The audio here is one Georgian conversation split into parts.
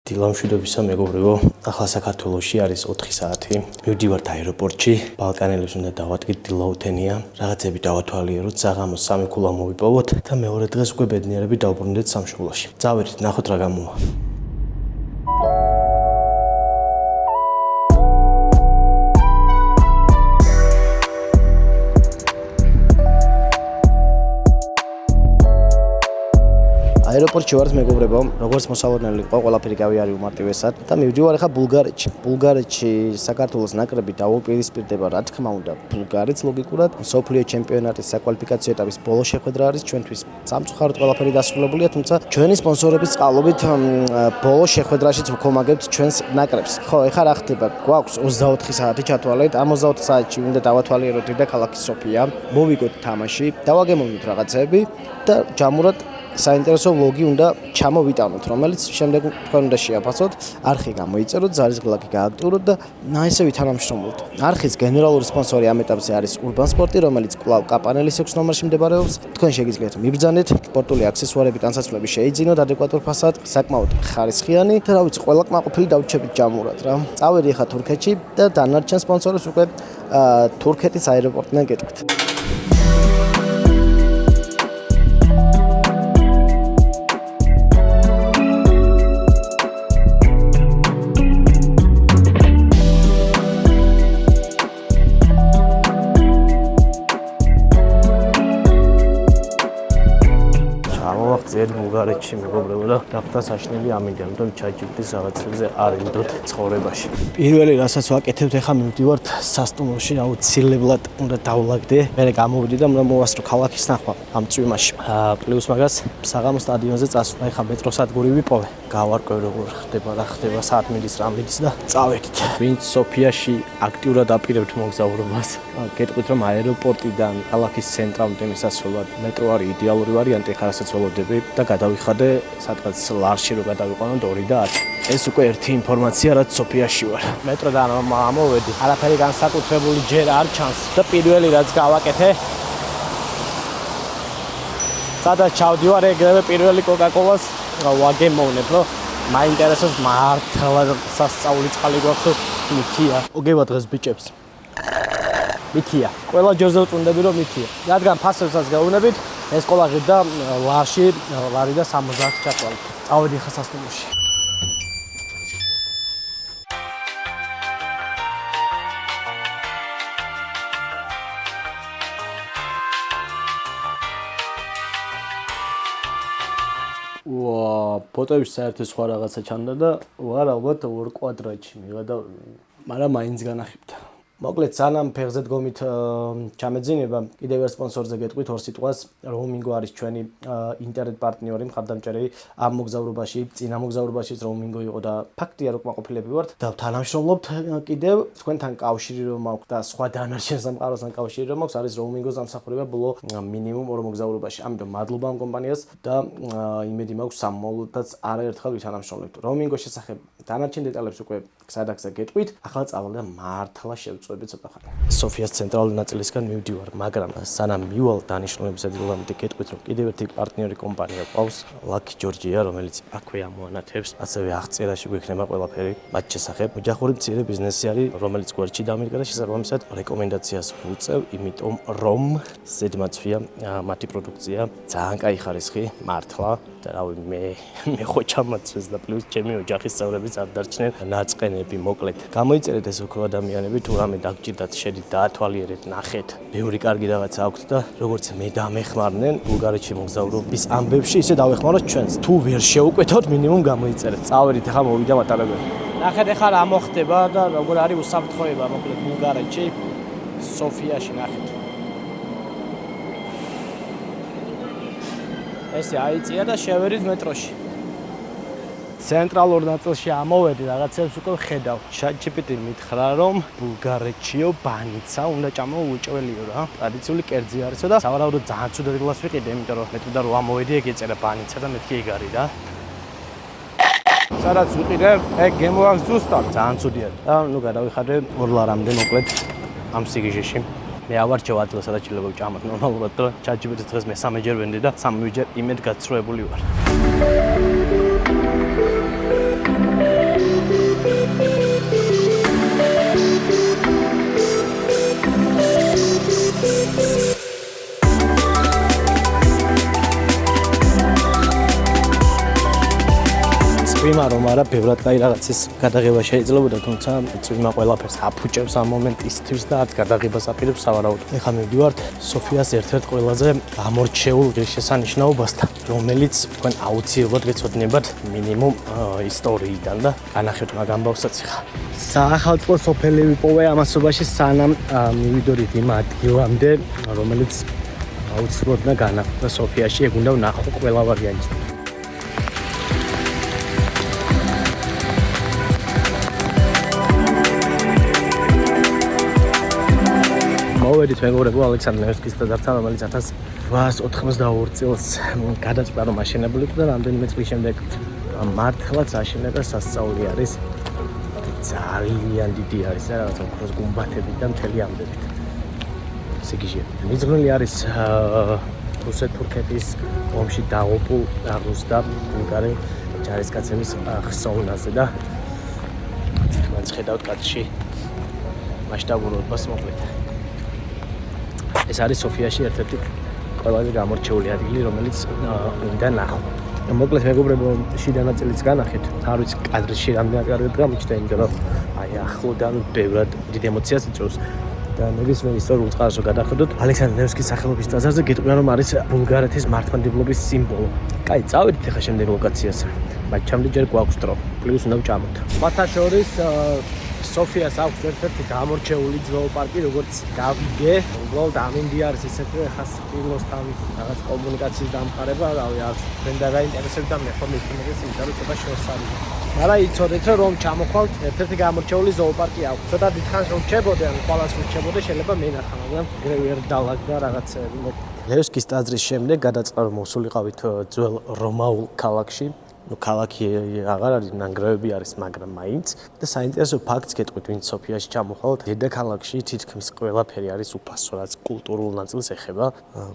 დილამშვიდობისა მეგობრებო, ახლა საქართველოში არის 4 საათი. მივდივართ აეროპორტში, ბალკანელებს უნდა დავადგეთ დილაუთენია, რაღაცები დავათვალიეროთ, საღამოს 3 ქულა მოვიპოვოთ და მეორე დღეს უკვე ბედნიერები დავბრუნდეთ სამშობლოში. წავედით, ნახოთ რა გამოვა. აეროპორტში ვართ მეგობრებო, როგორც მოსალოდნელი ყვა ყველაფერი გავიარე უმარტივესად და მივდივარ ახლა ბულგარეთში. ბულგარეთში საქართველოს ნაკრები დაუპირისპირდება, რა თქმა უნდა, ბულგარეთს ლოგიკურად. მსოფლიო ჩემპიონატის საკვალიფიკაციო ეტაპის ბოლო შეხვედრა არის ჩვენთვის. სამწუხაროდ ყველაფერი დასრულებულია, თუმცა ჩვენი სპონსორების წყალობით ბოლო შეხვედრაშიც ვქომაგებთ ჩვენს ნაკრებს. ხო, ეხლა რა ხდება? გვაქვს 24 საათი ჩათვალეთ. ამ 24 საათში უნდა დავათვალიეროთ დედაქალაქი სოფია, მოვიგოთ თამაში, დავაგემოვნოთ რაღაცები და ჯამურად საინტერესო ვლოგი უნდა ჩამოვიტანოთ, რომელიც შემდეგ თქვენ უნდა შეაფასოთ, არხი გამოიწეროთ, ზარისგლაკი გააქტიუროთ და ისე ვითანამშრომლოთ. არხის გენერალური სპონსორი ამ ეტაპზე არის Urban Sport, რომელიც კვლავ კაპანელის 6 ნომერში მდებარეობს. თქვენ შეგიძლიათ მიბრძანეთ, სპორტული აქსესუარები, ტანსაცმლები შეიძინოთ ადეკვატურ ფასად, საკმაოდ ხარისხიანი და რა ვიცი, ყველა კმაყოფილი დავუჩებით ჯამურად რა. წავედი ახლა თურქეთში და დანარჩენ სპონსორებს უკვე თურქეთის აეროპორტიდან გეტყვით. ზედ ბულგარეთში მეგობრებო და დაფთა საშნელი ამინდა, რომ ChatGPT-ს რაღაცებზე არ იმდოთ ცხოვრებაში. პირველი რასაც ვაკეთებთ, ახლა მივდივართ სასტუმროში, აუცილებლად უნდა დავლაგდე. მე გამოვიდი და უნდა მოვასწრო ქალაქის ნახვა ამ წვიმაში. პლუს მაგას საღამოს სტადიონზე წასვლა, ახლა მეტროსადგური ვიპოვე. გავარკვევ როგორ ხდება, რა ხდება, საათ მიდის, რა მიდის და წავედით. ვინც სოფიაში აქტიურად აპირებთ მოგზაურობას, გეტყვით რომ აეროპორტიდან ქალაქის ცენტრამდე მისასვლელად მეტრო არის იდეალური ვარიანტი, ხა რასაც ველოდები და გადავიხადე სადღაც ლარში რო გადავიყვანო 2 და 10. ეს უკვე ერთი ინფორმაცია, რაც სოფიაში ვარ. მეტროდან ამოვედი. არაფერი განსაკუთრებული ჯერ არ ჩანს და პირველი რაც გავაკეთე, სადაც ჩავდივარ, ეგრევე პირველი კოკაკოლას ვაგემოვნებ, რომ მაინტერესებს მართლა სასწაული წყალი გვაქვს თუ მითია. მოგება დღეს ბიჭებს. მითია. ყველა ჯერზე ვწუნდები რომ მითია. რადგან ფასებსაც გაუნებით, ეს კოლაჟი და ლარი და 70 ჩათვალე. წავედი ხა სასტუმროში. ფოტოებში საერთოდ სხვა რაღაცა ჩანდა და ვარ ალბათ 2 კვადრატში მივედა, მაგრამ მაინც განახიბდა. მოკლედ, სანამ ფეხზე დგომით ჩამეძინება, კიდევ ერთ სპონსორზე გეტყვით 2 სიტყვას. Roamingo არის ჩვენი ინტერნეტ პარტნიორი, მხარდამჭერი ამ მოგზაურობაში, წინა მოგზაურობაშიც Roamingo იყო და ფაქტია რომ კმაყოფილები ვართ და თანამშრომლობთ კიდევ თქვენთან კავშირი რომ მაქვს და სხვა დანარჩენ სამყაროსთან კავშირი რომ მაქვს, არის Roamingo-ს დამსახურება ბოლო მინიმუმ 2 მოგზაურობაში. ამიტომ მადლობა ამ კომპანიას და იმედი მაქვს სამმავლოდაც არაერთხელ ვითანამშრომლებთ. Roamingo-ს შესახებ დანარჩენ დეტალებს უკვე სადაგზე გეტყვით. ახლა წავალ და მართლა შევწყვეტ ცოტა ხანი. სოფიას ცენტრალური ნაწილისგან მივდივარ, მაგრამ სანამ მივალ დანიშნულებისა დილამდე გეტყვით, რომ კიდევ ერთი პარტნიორი კომპანია ყავს, Lucky Georgia, რომელიც აქვე ამოანათებს, ასევე აღწერაში გვექნება ყველაფერი მათ შესახებ. ოჯახური მცირე ბიზნესი არის, რომელიც გვერდში დამირეკა, შესაბამისად რეკომენდაციას ვუწევ, იმიტომ რომ ზედმაცვია მათი პროდუქცია, ძალიან კაი ხარისხი, მართლა. და რავი, მე ხო ჩამაცვეს და პლუს ჩემი ოჯახის წევრებიც არ დარჩნენ ნაწყენები, მოკლედ. გამოიწერეთ ეს უფრო ადამიანები, თუ რამე დაგჭირდათ, შედით დაათვალიერეთ, ნახეთ. ბევრი კარგი რაღაცა აქვთ და როგორც მე დამეხმარნენ ბულგარეთში მოგზაურობის ამბებში, ისე დავეხმაროთ ჩვენს. თუ ვერ შეუკვეთოთ, მინიმუმ გამოიწერეთ. წავედით, ახლა მოვიდა მატარებელი. ნახეთ ახლა რა მოხდება და როგორ არის უსაფრთხოება, მოკლედ ბულგარეთში, სოფიაში ნახეთ. ესე აიწია და შევერით მეტროში. ცენტრალურ ნაწილში ამოვედი, რაღაცებს უკვე ხედავ. ChatGPT მითხრა, რომ ბულგარეთშიო ბანიცა უნდა ჭამოვუჭველიო რა. ტრადიციული კერძი არისო და სავარაუდოდ ძალიან ცუდად გლას ვიყიდე, იმიტომ რომ მეტყვი და რო ამოვედი, ეგ ეწერა ბანიცა და მეთქი ეგ არის რა. სადაც ვიყიდე, ეგ გემოაქვს ზუსტად, ძალიან ცუდია. და ნუ გადავიხადე 2 ლარამდე მოკლედ ამ სიგიჟეში. მე ავარჩევ ადგილს, სადაც შეიძლება ვჭამოთ ნორმალურად და ChatGPT-ს დღეს მე-3ჯერ ვენდი და 3ჯერ იმედ გაცრუებული ვარ. წვიმა რომ არა, ბევრად კაი რაღაცის გადაღება შეიძლებოდა, თუმცა წვიმა ყველაფერს აფუჭებს ამ მომენტისთვის და არც გადაღებას აპირებს სავარაუდოდ. ეხლა მივდივართ სოფიას ერთ-ერთ ყველაზე გამორჩეულ ღირსშესანიშნაობასთან, რომელიც თქვენ აუცილებლად გეცოდინებათ მინიმუმ ისტორიიდან და განახეთ მაგ ამბავსაც ეხლა. საახალწლო სოფელი ვიპოვე ამასობაში სანამ მივიდოდით იმ ადგილამდე, რომელიც აუცილებლად უნდა განახლდა სოფიაში, ეგ უნდა ვნახო ყველა ვარიანტი. მოვედით მეგობრებო ალექსანდრე ნევსკის ტაძართან, რომელიც 1892 წელს გადაწყვიტა რომ აშენებული იყო და რამდენიმე წლის შემდეგ მართლაც აშენება სასწაული არის. ძალიან დიდი არის რა, რაღაც ოქროს გუმბათებით და მთელი ამდენით. სიგიჟე. მიზღვნილი არის რუსეთ-თურქეთის ომში დაღუპულ რუს და ბულგარი ჯარისკაცების ხსოვნაზე და თქვენც ხედავთ კადრში მასშტაბურობას მოკლედ. ეს არის სოფიაში ერთ-ერთი ყველაზე გამორჩეული ადგილი, რომელიც უნდა ნახო. მოკლედ მეგობრებო, შიდა ნაწილიც განახეთ. არ ვიცი კადრში რამდენად კარგად გამიჩნდა, იმიტომ რომ აი ახლოდან ბევრად დიდ ემოციას იწვევს. და ნებისმიერ ისტორიულ წყაროს გადახედოთ ალექსანდრე ნევსკის სახელობის ტაძარზე, გეტყვიან რომ არის ბულგარეთის მართლმადიდებლობის სიმბოლო. კაი, წავედით ახლა შემდეგ ლოკაციაზე. բայց ჩამდე ჯერ გვაქვს დრო. პლუს უნდა ვჭამოთ. სხვათა შორის სოფიას აქვს ერთ-ერთი გამორჩეული ზოოპარკი, როგორც გავიგე. უბრალოდ ამინდი არის ისეთი, ხა სპილოსთან რაღაც კომუნიკაციის დამყარება, რავი, არ ვენდა გაინტერესებდა მე ხომ მეკინეს, იმიტომ რომ ცოტა შორს არის. მაგრამ იცოდეთ რომ ჩამოხვალთ ერთ-ერთი გამორჩეული ზოოპარკი აქვს. ცოტა დიდხანს რომ რჩებოდე, ან ყოველას რჩებოდე, შეიძლება მენახა, მაგრამ ვერ დალაგდა რაღაცები. ნევსკის ტაძრის შემდეგ გადაწყდა რომ მოსულიყავით ძველ რომაულ ქალაქში. ну ქალაქი აღარ არის, ნანგრევები არის, მაგრამ მაინც და საინტერესო ფაქტს გეტყვით, ვინც სოფიაში ჩამოხვალთ, დედაქალაქში თითქმის ყველაფერი არის უფასო, რაც კულტურულ ნაწილს ეხება,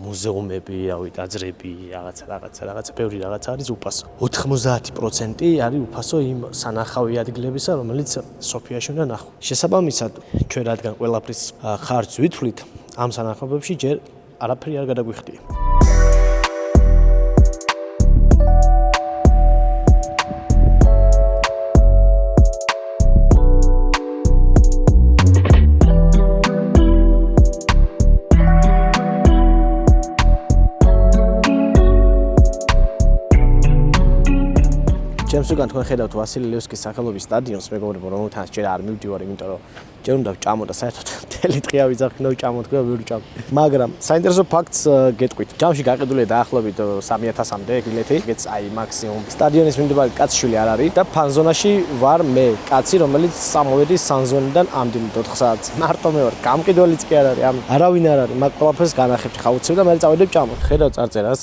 მუზეუმები, რავი, ტაძრები, რაღაცა, ბევრი რაღაცა არის უფასო. 90% არის უფასო იმ სანახავი ადგილებისა, რომელიც სოფიაში უნდა ნახო. შესაბამისად, ჩვენ რადგან ყველაფრის ხარჯს ვითვლით, ამ სანახავებში ჯერ არაფერი არ გადაგვიხდია. ჩემს უკან თქვენ ხედავთ ვასილი ლევსკის სახელობის სტადიონს, მეგობრებო, რომელთანაც ჯერ არ მივდივარ, იმიტომ რომ ჯერ უნდა ვჭამო და საერთოდ მთელი დღე ავიძახინო ვჭამო, თქვენ ვერ ვჭამ. მაგრამ საინტერესო ფაქტს გეტყვით. ჯამში გაყიდულია დაახლოებით 3000-მდე ბილეთი, ეგეც აი მაქსიმუმ. სტადიონის მიმდებარე კაცშვილი არ არის და ფანზონაში ვარ მე, კაცი, რომელიც წამოვედი სანზონიდან ამდენი 4 საათს. მარტო მე ვარ, გამყიდველიც კი არ არის, არავინ არ არის, მაგ ყველაფერს განახებთ ხაუცებ და მე წავედი ვჭამო. ხედავ წარწერას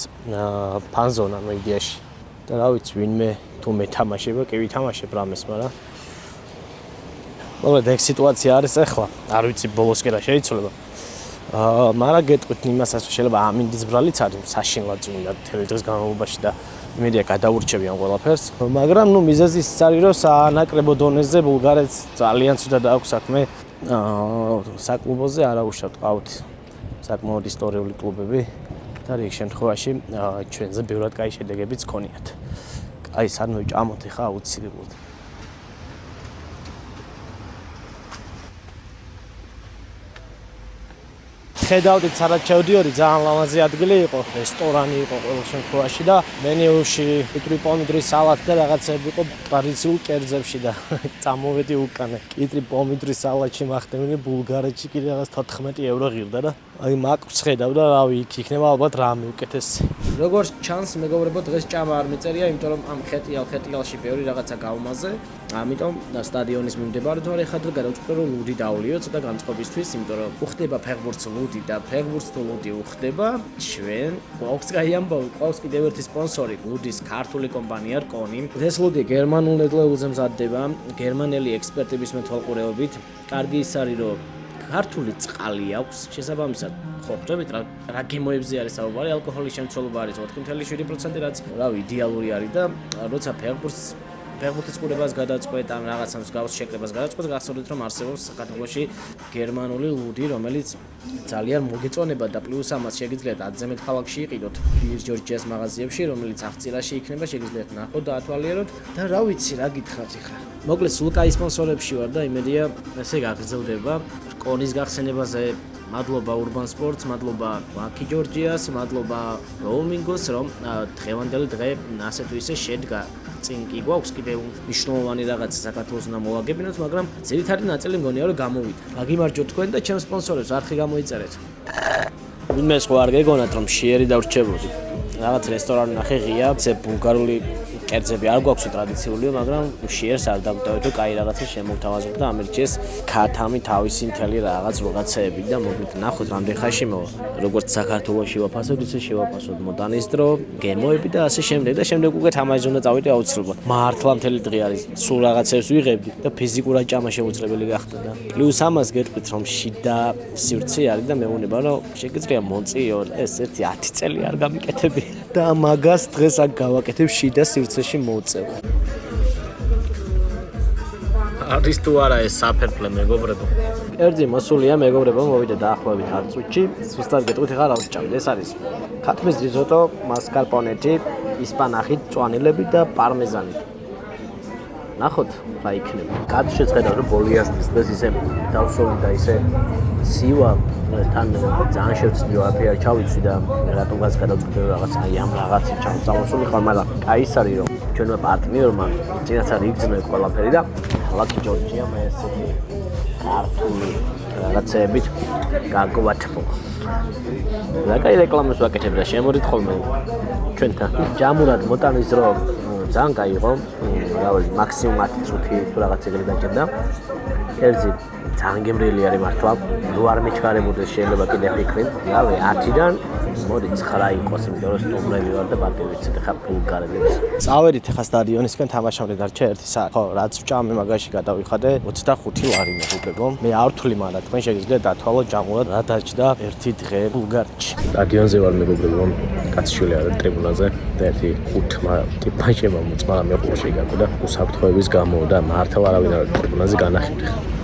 ფანზონა მედიაში. და რა ვიცი, ვინმე თუ მეთამაშება, კი ვითამაშებ რამეს, მაგრამ მოკლედ ეგ სიტუაცია არის ახლა. არ ვიცი ბოლოს კი რა შეიძლება. მაგრამ გეტყვით იმასაც, შეიძლება ამინდის ბრალიც არის საშინლად წმინდა მთელი დღის განმავლობაში და იმედია გადაურჩევიან ყველაფერს. მაგრამ ნუ მიზეზი ის არის, რომ საანაკრებო დონეზე ბულგარეთს ძალიან ცუდად აქვს საქმე. საკლუბოზე არა უშავთ, ყავთ საკმაოდ ისტორიული კლუბები და რიგ შემთხვევაში ჩვენზე ბევრად კაი შედეგებიც გქონიათ. აი, სანამ ვჭამოთ ახლა აუცილებლად. ხედავდით სადაც ჩავდიოდი, ძალიან ლამაზი ადგილი იყო, რესტორანი იყო ყოველ შემთხვევაში და მენიუში კიტრი პომიდრის სალატი და რაღაცები იყო ტრადიციულ კერძებში და წამოვედი უკანე. კიტრი პომიდრის სალატში მახდები ბულგარეთში კი რაღაც 14 ევრო ღირდა და აი მაქვს ხედავ და რავი, იქ იქნება ალბათ რამე უკეთესი. როგორც ჩანს, მეგობრებო, დღეს ჭამა არ მიწერია, იმიტომ რომ ამ ხეტიალში ბევრი რაღაცა გავმაზე. ამიტომ და სტადიონის მიმდებარედ ვარ ეხლა და გადავწყვიტე რომ ლუდი დავლიო ცოტა განწყობისთვის, იმიტომ რომ უხდება ფეხბურთს ლუდი და ფეხბურთს თუ ლუდი უხდება, ჩვენ გვაქვს კაი ამბავი, გვაქვს კიდევ ერთი სპონსორი, ლუდის ქართული კომპანია რკონი. ეს ლუდი გერმანულ ნედლეულზე მზადდება, გერმანელი ექსპერტების მეთვალყურეობით. კარგი ის არის, რომ ქართული წყალი აქვს, შესაბამისად, ხო, ხვდებით რა გემოებზე არის საუბარი, ალკოჰოლის შემცველობა არის 4.7%, რაც, რავი, იდეალური არის და როცა ფეხბურთს ფეხბურთის ყურებას გადაწყვეტ ან რაღაცა მსგავს შეკრებას გადაწყვეტ, გახსოვდეთ რომ არსებობს საქართველოში გერმანული ლუდი, რომელიც ძალიან მოგეწონება და პლუს ამას შეგიძლიათ 10-ზე მეტ ქალაქში იყიდოთ. Pierce George-ის მაღაზიებში, რომელიც აღწილაში იქნება, შეგიძლიათ ნახოთ და ათვალიეროთ და რა ვიცი, რა გითხრათ ახლა. მოკლედ სულ კაი სპონსორებში ვარ და იმედია ესე გაგრძელდება. რკონის გახსენებაზე მადლობა Urban Sports, მადლობა Lucky Georgias, მადლობა Roamingos, რომ დღევანდელი დღე ასე თუ ისე შედგა. წინ კი გვაქვს კიდევ მნიშვნელოვანი რაღაც საქართველოს უნდა მოვაგებინოთ, მაგრამ ძირითადი ნაწილი მგონია რომ გამოვიდა. გაგიმარჯვოთ თქვენ და ჩემს სპონსორებს არხი გამოიწერეთ. ვინმე სხვა არ გეგონათ რომ შეერი დავრჩებოდი. რაღაც რესტორანი ნახე ღია, ზე ბულგარული კერძები არ გვაქვს ტრადიციული, მაგრამ შეერს არ დავდავით და კაი რაღაცა შემოვთავაზოთ და ამერჩეს ქათამი თავისი მთელი რაღაც რაღაცეები და მოგვით ნახოთ რამდენ ხანში მოვა. როგორც საქართველოში ვაფასოთ, ისე შევაფასოთ მოდანის დრო, გემოები და ასე შემდეგ და შემდეგ უკვე თამაშზე უნდა წავიდე აუცილებლად. მართლა მთელი დღე არის, სულ რაღაცებს ვიღებდი და ფიზიკურად ჭამა შეუძლებელი გახდა და პლუს ამას გეტყვით რომ შიდა სივრცე არის და მეუბნება რომ შეგიძლია მონწიო ეს ერთი 10 წელი არ გამიკეთები და მაგას დღეს აქ გავაკეთებ შიდა სივრცეში მოუწევ. არის თუ არა ეს საფერფლე მეგობრებო? კერძი მოსულია მეგობრებო, მოვიდა დაახლოებით 10 წუთში. ზუსტად გეტყვით ახლა რა ვსჭამთ. ეს არის ქათმის რიზოტო, მასკარპონეტი, ისპანახით, წვანილები და პარმეზანით. ნახოთ რა იქნება. კაც შეხედავ რომ ბოლიასტის დღეს ისე დავსოვი და ისე სივა თან ძალიან შევწდიო აფია ჩავიცვი და რატომაც გადავწყვიტე რაღაც აი ამ რაღაცით ჩავწამოსული ხარ, მაგრამ კაი ის არის რომ ჩვენმა პარტნიორმა წინასწარ იგრძნო ყველაფერი და Lucky Georgia მე ესეთი ქართული რაღაცებით გაგვათბო. და კაი რეკლამას ვაკეთებ და შემორით ხოლმე ჩვენთან. ჯამურად მოტანის დრო ძალიან კაი იყო. რავი, მაქსიმუმ 10 წუთი თუ რაღაც ეგრე დაჭერდა. კერძი ძალიან გემრიელი არის მართლა. რო არ მეჩქარებოდეს შეიძლება კიდე ფიქრით. რავი, 10-დან მოდი 9 იყოს, იმიტომ რომ სტუმრები ვარ და პატივიცით ხა ბულგარელებს. წავედით ხა სტადიონისკენ თამაშამდე დარჩა 1 საათი. ხო, რაც ვჭამე მაგაში გადავიხადე 25 ვარი მეგობრებო. მე არ ვთვლი მაგრამ თქვენ შეგიძლიათ დათვალოთ ჯამურად რა დაჭდა 1 დღე ბულგარეთში. სტადიონზე ვარ მეგობრებო. კაცშვილი არის ტრიბუნაზე და 1-5 ტიპაჟება მოწმა მე ყურში გაკო და უსაფრთხოების გამო და მართლა არავინ არ ტრიბუნაზე განახებთ.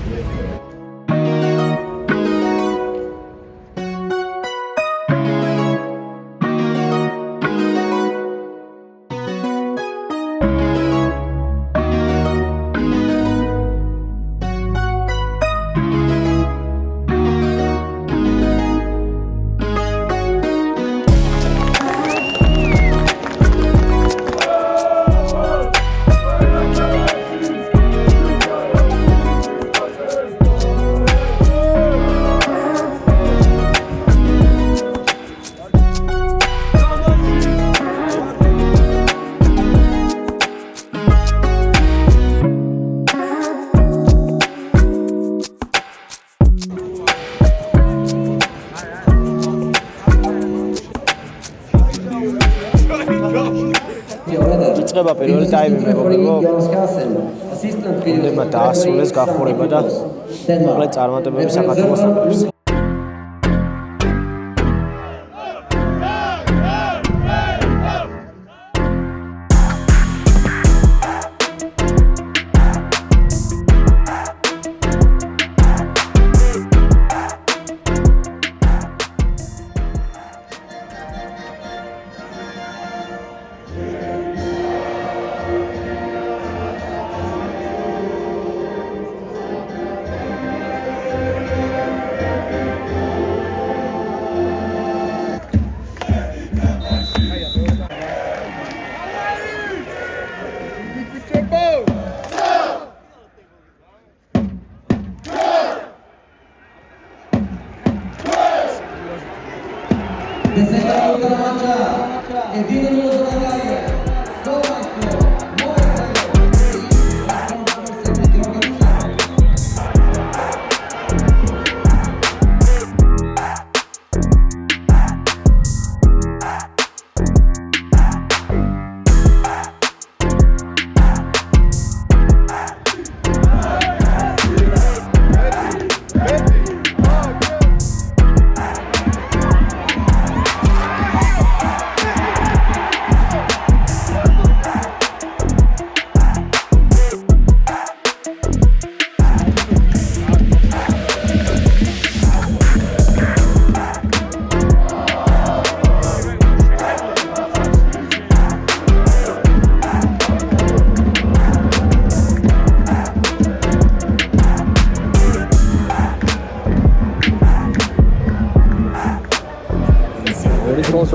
იწყება პირველი ტაიმი მეგობრებო. უნდა დაასრულეს გახურება და მოკლედ წარმატებები საქართველოს ნაკრებს.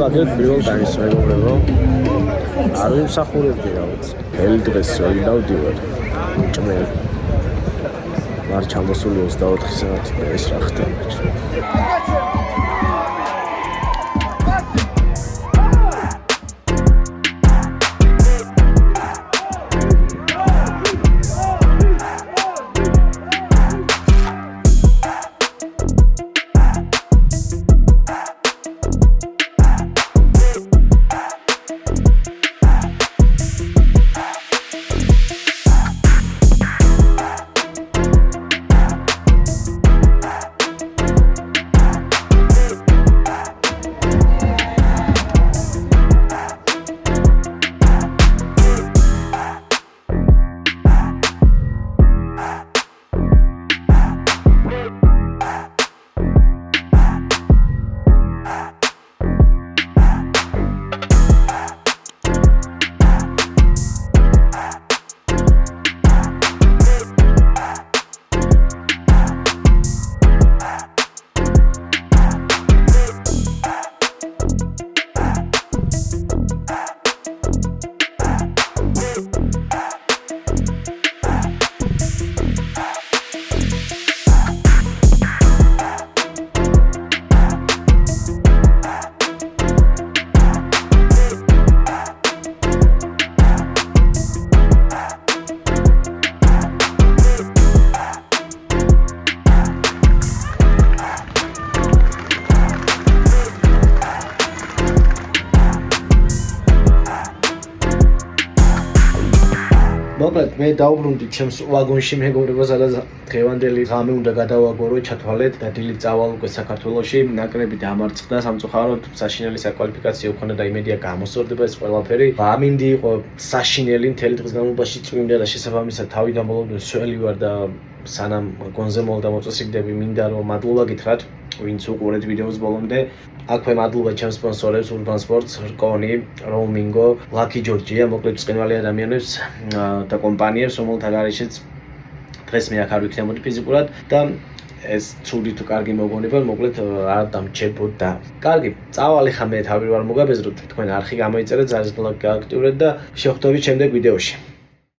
აგერ პირველ ტაიმს მეგობრებო. არ ვიმსახურებდი რაღაც. ელი დღეს ველი დავდივარ. ჭმელ. არ ჩამოსული 24 საათი ეს რა ხდება. მოკლედ მე დაუბრუნდი ჩემს ვაგონში მეგობრებო, სადაც დღევანდელი ღამე უნდა გადავაგორო, ჩათვალეთ და დილით წავალ უკვე საქართველოში. ნაკრები დამარცხდა სამწუხაროდ, საშინელი საკვალიფიკაციო ხონა და იმედია გამოსწორდება ეს ყველაფერი. ამინდი იყო საშინელი მთელი დღის განმავლობაში წვიმდა და შესაბამისად თავიდან ბოლომდე სველი ვარ და სანამ გონზე მოვდა მოწესრიგდები, მინდა რომ მადლობა გითხრათ ვინც უყურეთ ვიდეოს ბოლომდე. აქვე მადლობა ჩემს სპონსორებს Urban Sports, Rkoni, Roamingo, Lucky Georgia, მოკლედ ცხენვალი ადამიანებს და კომპანიებს, რომელთა გარეშეც დღეს მე აქ არ ვიქნებოდი ფიზიკურად და ეს ცუდი თუ კარგი მოგონება, მოკლედ არ დამჩებოდა. კარგი, წავალ ხა მე თავი ვარ მოგაბეზროთ, თქვენ არხი გამოიწერეთ, ზარზგლა გააქტიურეთ და შევხვდებით შემდეგ ვიდეოში.